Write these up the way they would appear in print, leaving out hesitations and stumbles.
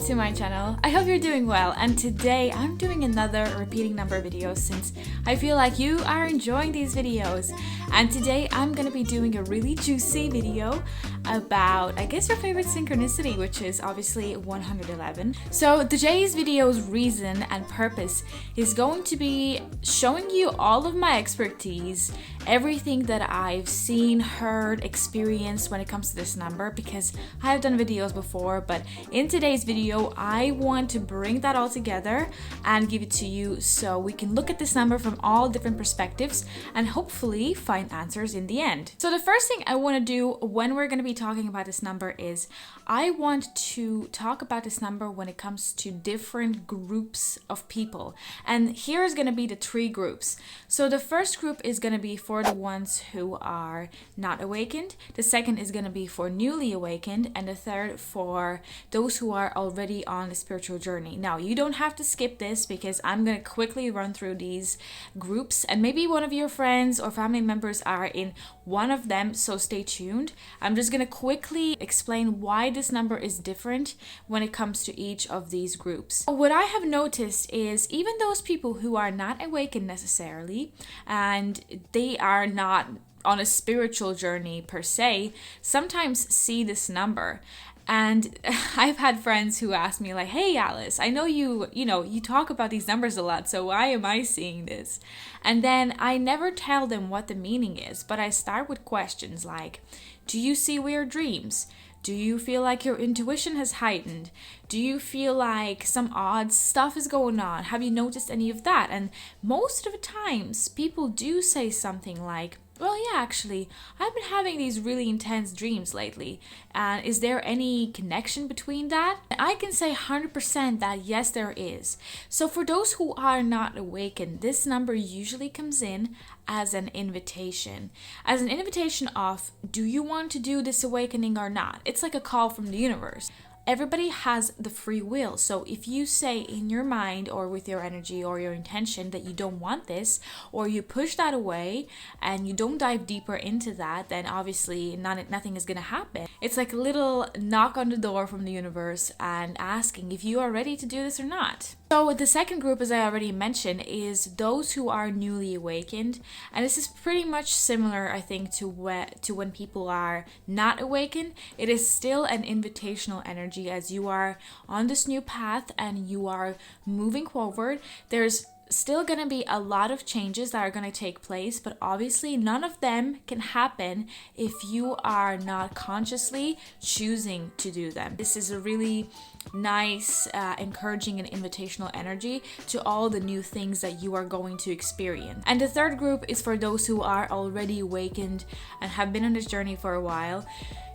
to my channel. I hope you're doing well, and today I'm doing another repeating number video since I feel like you are enjoying these videos. And today I'm gonna be doing a really juicy video about, I guess, your favorite synchronicity, which is obviously 111. So today's video's reason and purpose is going to be showing you all of my expertise, everything that I've seen, heard, experienced when it comes to this number, because I've done videos before, but in today's video I want to bring that all together and give it to you so we can look at this number from all different perspectives and hopefully find answers in the end. So the first thing I want to do when we're going to be talking about this number is I want to talk about this number when it comes to different groups of people. And here's going to be the three groups. So the first group is going to be for the ones who are not awakened. The second is going to be for newly awakened. And the third for those who are already on the spiritual journey. Now, you don't have to skip this because I'm going to quickly run through these groups. And maybe one of your friends or family members are in one of them, so stay tuned. I'm just going to quickly explain why this number is different when it comes to each of these groups. What I have noticed is even those people who are not awakened necessarily, and they are not on a spiritual journey per se, sometimes see this number. And I've had friends who ask me like, hey Alice, I know you talk about these numbers a lot, so why am I seeing this? And then I never tell them what the meaning is, but I start with questions like, do you see weird dreams? Do you feel like your intuition has heightened? Do you feel like some odd stuff is going on? Have you noticed any of that? And most of the times people do say something like, well, yeah, actually, I've been having these really intense dreams lately. And is there any connection between that? I can say 100% that yes, there is. So for those who are not awakened, this number usually comes in as an invitation. As an invitation of, do you want to do this awakening or not? It's like a call from the universe. Everybody has the free will. So if you say in your mind or with your energy or your intention that you don't want this, or you push that away and you don't dive deeper into that, then obviously nothing is going to happen. It's like a little knock on the door from the universe and asking if you are ready to do this or not. So the second group, as I already mentioned, is those who are newly awakened. And this is pretty much similar, I think, to when people are not awakened. It is still an invitational energy as you are on this new path and you are moving forward. There's still going to be a lot of changes that are going to take place, but obviously none of them can happen if you are not consciously choosing to do them. This is a really nice, encouraging and invitational energy to all the new things that you are going to experience. And the third group is for those who are already awakened and have been on this journey for a while.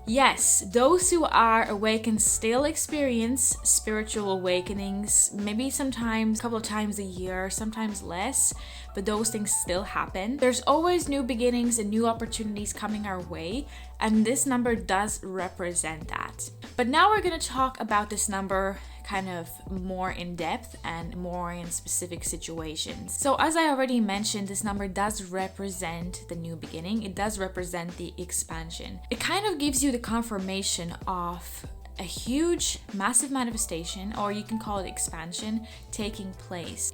Yes, those who are awakened still experience spiritual awakenings, maybe sometimes a couple of times a year, sometimes less, but those things still happen. There's always new beginnings and new opportunities coming our way, and this number does represent that. But now we're going to talk about this number kind of more in depth and more in specific situations. So as I already mentioned, this number does represent the new beginning. It does represent the expansion. It kind of gives you the confirmation of a huge, massive manifestation, or you can call it expansion, taking place.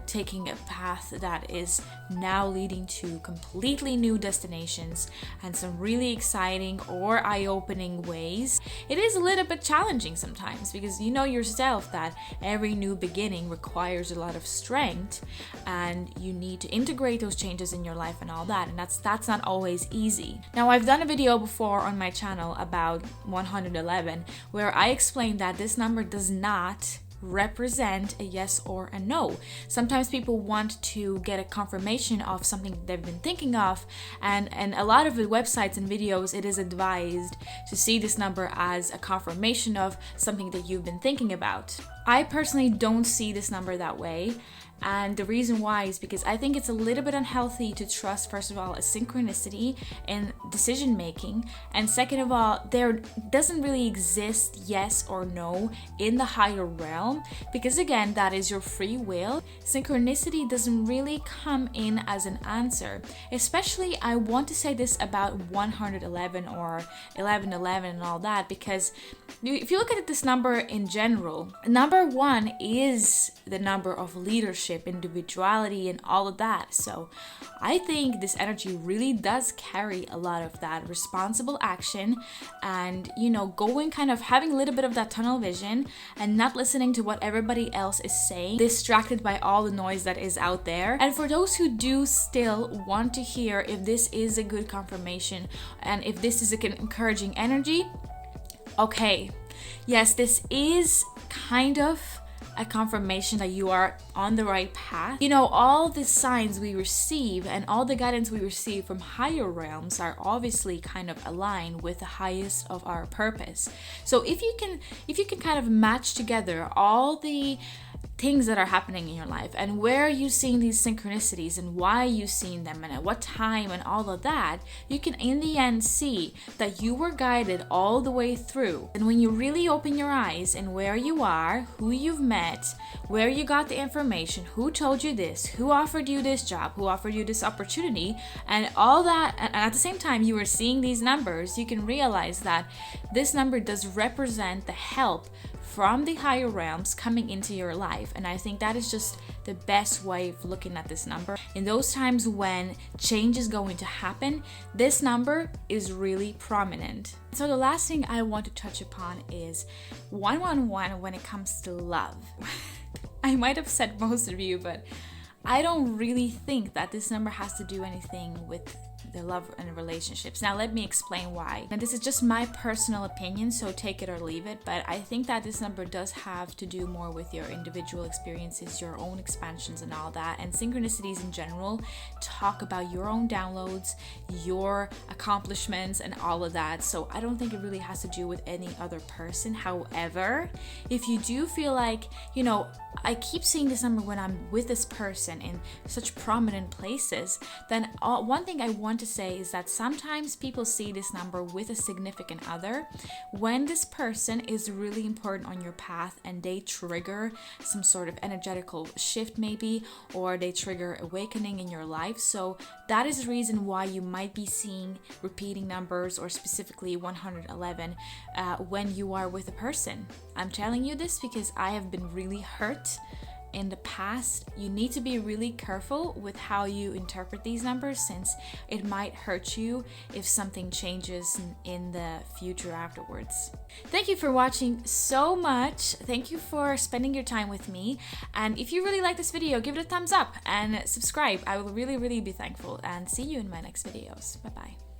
Taking a path that is now leading to completely new destinations and some really exciting or eye-opening ways. It is a little bit challenging sometimes because you know yourself that every new beginning requires a lot of strength and you need to integrate those changes in your life and all that, and that's not always easy. Now, I've done a video before on my channel about 111 where I explained that this number does not represent a yes or a no. Sometimes people want to get a confirmation of something they've been thinking of, and a lot of the websites and videos, it is advised to see this number as a confirmation of something that you've been thinking about. I personally don't see this number that way. And the reason why is because I think it's a little bit unhealthy to trust, first of all, a synchronicity in decision making, and second of all, there doesn't really exist yes or no in the higher realm, because again, that is your free will. Synchronicity doesn't really come in as an answer. Especially, I want to say this about 111 or 1111 and all that, because if you look at this number in general, number 1 is the number of leadership, individuality, and all of that. So I think this energy really does carry a lot of that responsible action, and going kind of having a little bit of that tunnel vision and not listening to what everybody else is saying, distracted by all the noise that is out there. And for those who do still want to hear if this is a good confirmation and if this is an encouraging energy, okay, yes, this is kind of a confirmation that you are on the right path. All the signs we receive and all the guidance we receive from higher realms are obviously kind of aligned with the highest of our purpose. So if you can kind of match together all the things that are happening in your life and where you're seeing these synchronicities and why you've seen them and at what time and all of that, you can in the end see that you were guided all the way through. And when you really open your eyes and where you are, who you've met, where you got the information, who told you this, who offered you this job, who offered you this opportunity, and all that, and at the same time you were seeing these numbers, you can realize that this number does represent the help from the higher realms coming into your life. And I think that is just the best way of looking at this number. In those times when change is going to happen, this number is really prominent. So the last thing I want to touch upon is 111 when it comes to love. I might upset most of you, but I don't really think that this number has to do anything with the love and relationships. Now let me explain why. And this is just my personal opinion, so take it or leave it, but I think that this number does have to do more with your individual experiences, your own expansions and all that. And synchronicities in general talk about your own downloads, your accomplishments and all of that. So I don't think it really has to do with any other person. However, if you do feel like, I keep seeing this number when I'm with this person in such prominent places, then one thing I want to say is that sometimes people see this number with a significant other when this person is really important on your path and they trigger some sort of energetical shift maybe, or they trigger awakening in your life. So that is the reason why you might be seeing repeating numbers, or specifically 111 when you are with a person. I'm telling you this because I have been really hurt in the past. You need to be really careful with how you interpret these numbers, since it might hurt you if something changes in the future afterwards. Thank you for watching so much. Thank you for spending your time with me. And if you really like this video, give it a thumbs up and subscribe. I will really, really be thankful, and see you in my next videos. Bye bye.